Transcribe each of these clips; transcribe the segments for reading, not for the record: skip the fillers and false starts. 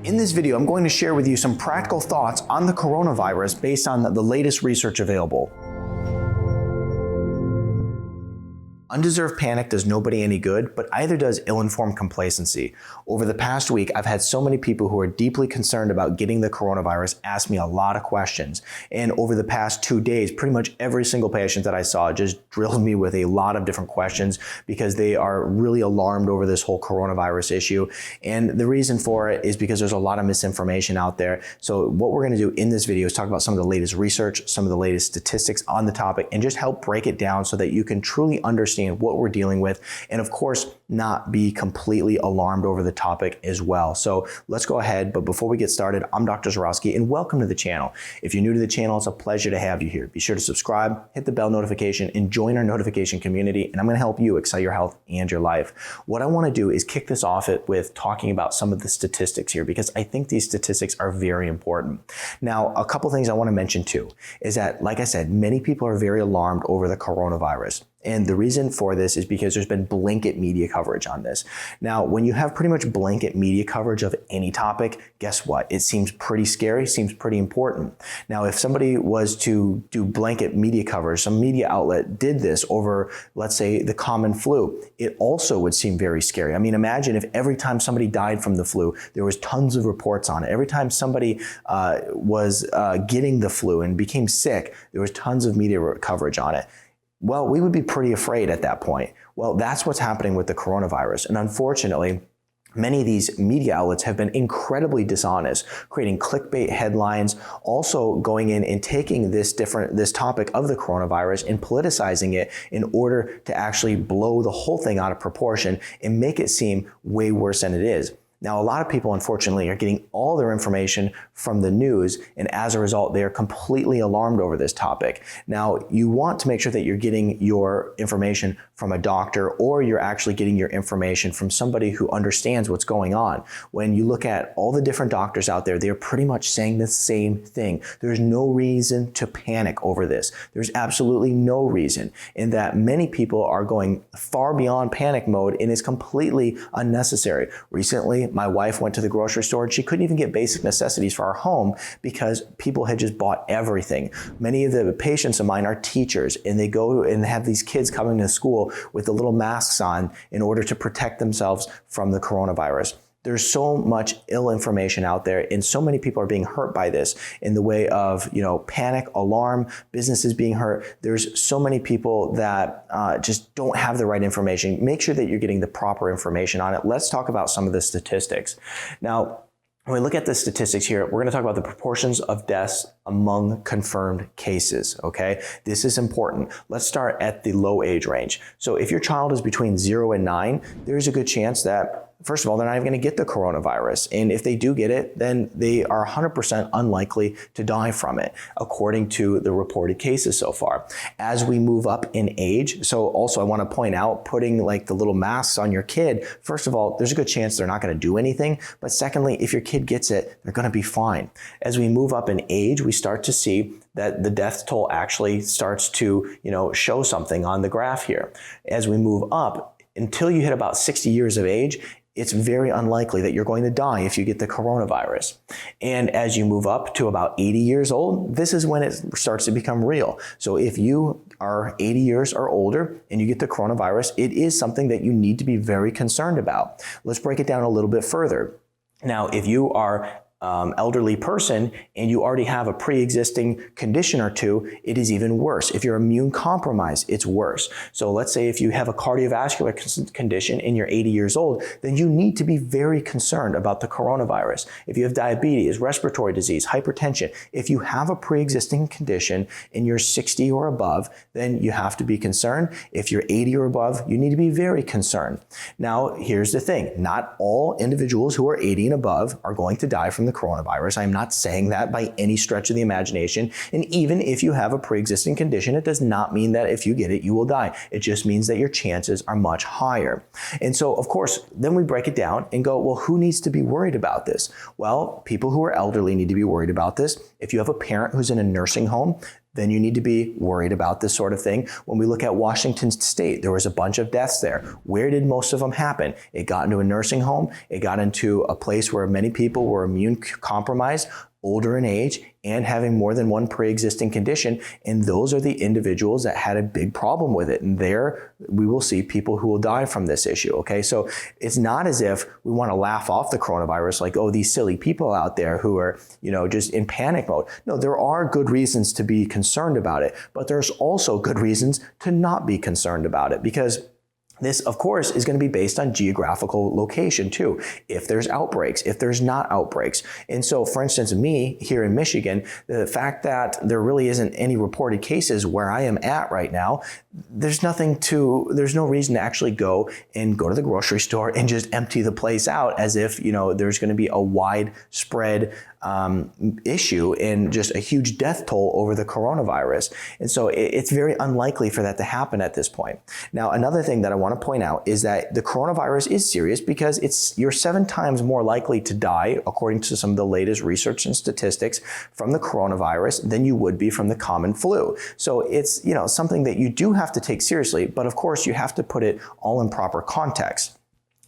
In this video, I'm going to share with you some practical thoughts on the coronavirus based on the latest research available. Undeserved panic does nobody any good, but either does ill-informed complacency. Over the past week, I've had so many people who are deeply concerned about getting the coronavirus ask me a lot of questions. And over the past 2 days, pretty much every single patient that I saw just drilled me with a lot of different questions because they are really alarmed over this whole coronavirus issue. And the reason for it is because there's a lot of misinformation out there. So what we're going to do in this video is talk about some of the latest research, some of the latest statistics on the topic, and just help break it down so that you can truly understand what we're dealing with, and of course, not be completely alarmed over the topic as well. So let's go ahead, but before we get started, I'm Dr. Zarowski, and welcome to the channel. If you're new to the channel, it's a pleasure to have you here. Be sure to subscribe, hit the bell notification, and join our notification community, and I'm going to help you excel your health and your life. What I want to do is kick this off with talking about some of the statistics here, because I think these statistics are very important. Now, a couple things I want to mention too, is that, like I said, many people are very alarmed over the coronavirus. And the reason for this is because there's been blanket media coverage on this. Now, when you have pretty much blanket media coverage of any topic, guess what? It seems pretty scary, seems pretty important. Now, if somebody was to do blanket media coverage, some media outlet did this over, let's say, the common flu, it also would seem very scary. I mean, imagine if every time somebody died from the flu, there was tons of reports on it. Every time somebody was getting the flu and became sick, there was tons of media coverage on it. Well, we would be pretty afraid at that point. Well, that's what's happening with the coronavirus. And unfortunately, many of these media outlets have been incredibly dishonest, creating clickbait headlines, also going in and taking this topic of the coronavirus and politicizing it in order to actually blow the whole thing out of proportion and make it seem way worse than it is. Now, a lot of people, unfortunately, are getting all their information from the news, and as a result, they are completely alarmed over this topic. Now, you want to make sure that you're getting your information from a doctor, or you're actually getting your information from somebody who understands what's going on. When you look at all the different doctors out there, they're pretty much saying the same thing. There's no reason to panic over this. There's absolutely no reason, in that many people are going far beyond panic mode and is completely unnecessary. Recently, my wife went to the grocery store and she couldn't even get basic necessities for our home because people had just bought everything. Many of the patients of mine are teachers, and they go and have these kids coming to school with the little masks on in order to protect themselves from the coronavirus. There's so much ill information out there, and so many people are being hurt by this in the way of, panic, alarm, businesses being hurt. There's so many people that just don't have the right information. Make sure that you're getting the proper information on it. Let's talk about some of the statistics. Now, when we look at the statistics here, we're going to talk about the proportions of deaths among confirmed cases, okay? This is important. Let's start at the low age range. So if your child is between 0 and 9, there's a good chance that, first of all, they're not even going to get the coronavirus. And if they do get it, then they are 100% unlikely to die from it, according to the reported cases so far. As we move up in age, so also I want to point out, putting like the little masks on your kid, first of all, there's a good chance they're not going to do anything. But secondly, if your kid gets it, they're going to be fine. As we move up in age, we start to see that the death toll actually starts to, show something on the graph here. As we move up, until you hit about 60 years of age, it's very unlikely that you're going to die if you get the coronavirus. And as you move up to about 80 years old, this is when it starts to become real. So if you are 80 years or older and you get the coronavirus, it is something that you need to be very concerned about. Let's break it down a little bit further. Now, if you are elderly person and you already have a pre-existing condition or two, it is even worse. If you're immune compromised, it's worse. So let's say if you have a cardiovascular condition and you're 80 years old, then you need to be very concerned about the coronavirus. If you have diabetes, respiratory disease, hypertension, if you have a pre-existing condition and you're 60 or above, then you have to be concerned. If you're 80 or above, you need to be very concerned. Now, here's the thing. Not all individuals who are 80 and above are going to die from the coronavirus. I'm not saying that by any stretch of the imagination. And even if you have a pre-existing condition, it does not mean that if you get it, you will die. It just means that your chances are much higher. And so, of course, then we break it down and go, well, who needs to be worried about this? Well, people who are elderly need to be worried about this. If you have a parent who's in a nursing home, then you need to be worried about this sort of thing. When we look at Washington State, there was a bunch of deaths there. Where did most of them happen? It got into a nursing home. It got into a place where many people were immune compromised, older in age, and having more than one pre-existing condition. And those are the individuals that had a big problem with it. And there we will see people who will die from this issue. Okay, so it's not as if we want to laugh off the coronavirus like, oh, these silly people out there who are, just in panic mode. No, there are good reasons to be concerned about it, but there's also good reasons to not be concerned about it, because this, of course, is going to be based on geographical location too. If there's outbreaks, if there's not outbreaks. And so, for instance, me here in Michigan, the fact that there really isn't any reported cases where I am at right now, there's no reason to actually go to the grocery store and just empty the place out as if, there's going to be a widespread issue and just a huge death toll over the coronavirus. And so it's very unlikely for that to happen at this point. Now, another thing that I want to point out is that the coronavirus is serious because you're 7 times more likely to die, according to some of the latest research and statistics, from the coronavirus than you would be from the common flu. So it's, something that you do have to take seriously, but of course you have to put it all in proper context.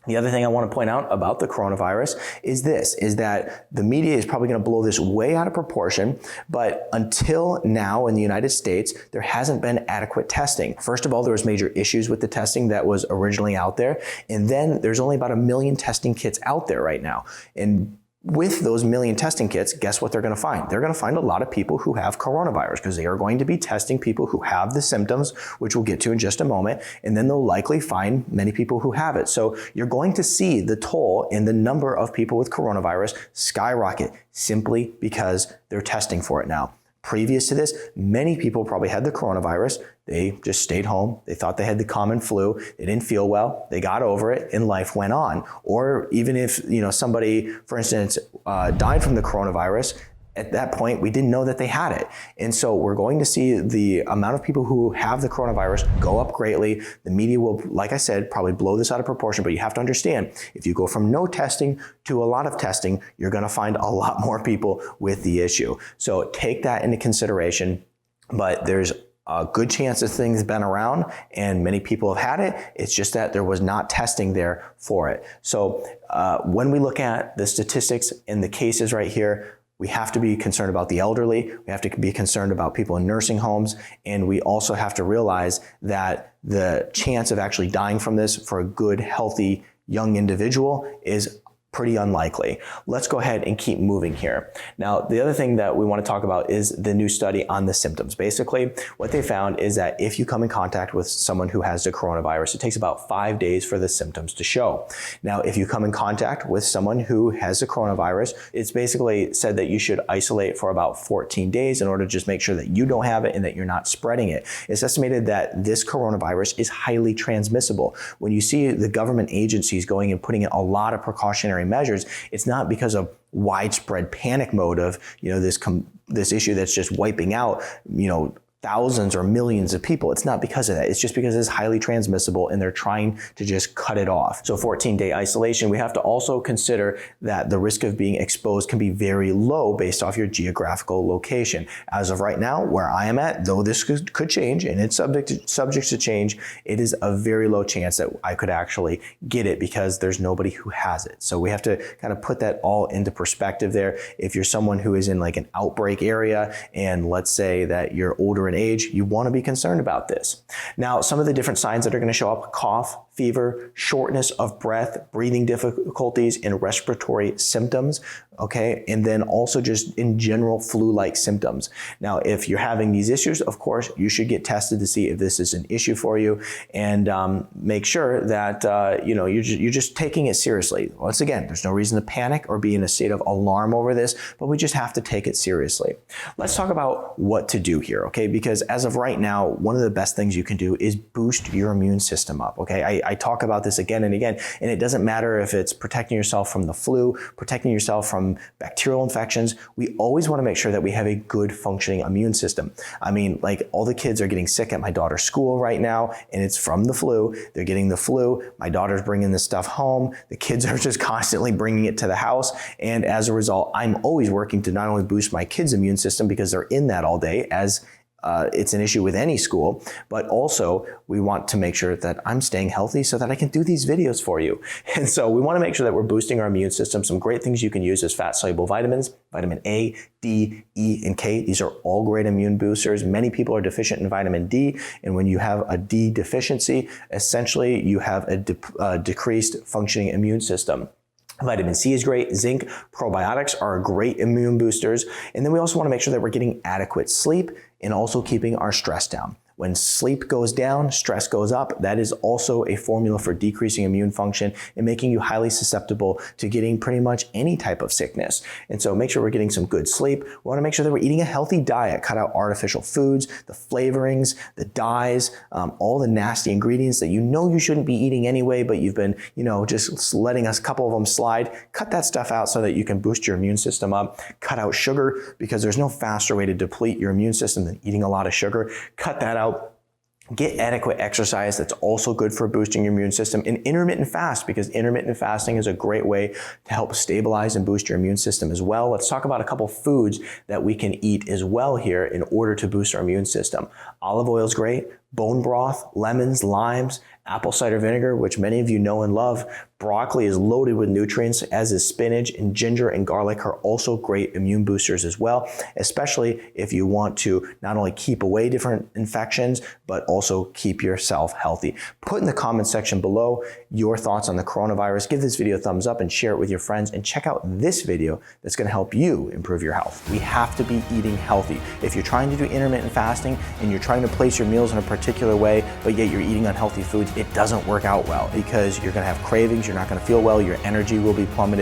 The other thing I want to point out about the coronavirus is that the media is probably going to blow this way out of proportion, but until now in the United States, there hasn't been adequate testing. First of all, there was major issues with the testing that was originally out there, and then there's only about 1 million testing kits out there right now. And with those 1 million testing kits, guess what they're going to find? They're going to find a lot of people who have coronavirus because they are going to be testing people who have the symptoms, which we'll get to in just a moment, and then they'll likely find many people who have it. So you're going to see the toll in the number of people with coronavirus skyrocket simply because they're testing for it now. Previous to this, many people probably had the coronavirus. They just stayed home. They thought they had the common flu. They didn't feel well. They got over it and life went on. Or even if, somebody, for instance, died from the coronavirus, at that point, we didn't know that they had it. And so we're going to see the amount of people who have the coronavirus go up greatly. The media will, like I said, probably blow this out of proportion, but you have to understand, if you go from no testing to a lot of testing, you're going to find a lot more people with the issue. So take that into consideration, but there's a good chance this thing's been around and many people have had it. It's just that there was not testing there for it. So when we look at the statistics and the cases right here, we have to be concerned about the elderly. We have to be concerned about people in nursing homes. And we also have to realize that the chance of actually dying from this for a good, healthy, young individual is pretty unlikely. Let's go ahead and keep moving here. Now, the other thing that we want to talk about is the new study on the symptoms. Basically, what they found is that if you come in contact with someone who has the coronavirus, it takes about 5 days for the symptoms to show. Now, if you come in contact with someone who has the coronavirus, it's basically said that you should isolate for about 14 days in order to just make sure that you don't have it and that you're not spreading it. It's estimated that this coronavirus is highly transmissible. When you see the government agencies going and putting in a lot of precautionary measures, it's not because of widespread panic mode of, this issue that's just wiping out, thousands or millions of people. It's not because of that. It's just because it's highly transmissible and they're trying to just cut it off. So 14-day isolation, we have to also consider that the risk of being exposed can be very low based off your geographical location. As of right now, where I am at, though this could change and it's subject to change, it is a very low chance that I could actually get it because there's nobody who has it. So we have to kind of put that all into perspective there. If you're someone who is in like an outbreak area and let's say that you're older in age, you want to be concerned about this. Now, some of the different signs that are going to show up: cough, fever, shortness of breath, breathing difficulties, and respiratory symptoms. Okay, and then also just in general flu-like symptoms. Now, if you're having these issues, of course, you should get tested to see if this is an issue for you, and make sure that you're just taking it seriously. Once again, there's no reason to panic or be in a state of alarm over this, but we just have to take it seriously. Let's talk about what to do here, okay? Because as of right now, one of the best things you can do is boost your immune system up. Okay, I talk about this again and again, and it doesn't matter if it's protecting yourself from the flu, protecting yourself from bacterial infections. We always want to make sure that we have a good functioning immune system. I mean, like all the kids are getting sick at my daughter's school right now, and it's from the flu. They're getting the flu. My daughter's bringing this stuff home. The kids are just constantly bringing it to the house. And as a result, I'm always working to not only boost my kids' immune system because they're in that all day, as it's an issue with any school, but also we want to make sure that I'm staying healthy so that I can do these videos for you. And so we want to make sure that we're boosting our immune system. Some great things you can use is fat-soluble vitamins, vitamin A, D, E, and K. These are all great immune boosters. Many people are deficient in vitamin D, and when you have a D deficiency, essentially you have a decreased functioning immune system. Vitamin C is great. Zinc, probiotics are great immune boosters. And then we also want to make sure that we're getting adequate sleep and also keeping our stress down. When sleep goes down, stress goes up. That is also a formula for decreasing immune function and making you highly susceptible to getting pretty much any type of sickness. And so make sure we're getting some good sleep. We want to make sure that we're eating a healthy diet, cut out artificial foods, the flavorings, the dyes, all the nasty ingredients that you know you shouldn't be eating anyway, but you've been, just letting a couple of them slide. Cut that stuff out so that you can boost your immune system up. Cut out sugar, because there's no faster way to deplete your immune system than eating a lot of sugar. Cut that out. Get adequate exercise. That's also good for boosting your immune system. And intermittent fast, because intermittent fasting is a great way to help stabilize and boost your immune system as well. Let's talk about a couple foods that we can eat as well here in order to boost our immune system. Olive oil is great. Bone broth, lemons, limes, apple cider vinegar, which many of you know and love. Broccoli is loaded with nutrients, as is spinach, and ginger and garlic are also great immune boosters as well, especially if you want to not only keep away different infections, but also keep yourself healthy. Put in the comment section below your thoughts on the coronavirus. Give this video a thumbs up and share it with your friends, and check out this video that's going to help you improve your health. We have to be eating healthy. If you're trying to do intermittent fasting and you're trying to place your meals in a particular way, but yet you're eating unhealthy foods, it doesn't work out well, because you're going to have cravings, you're not going to feel well, your energy will be plummeted.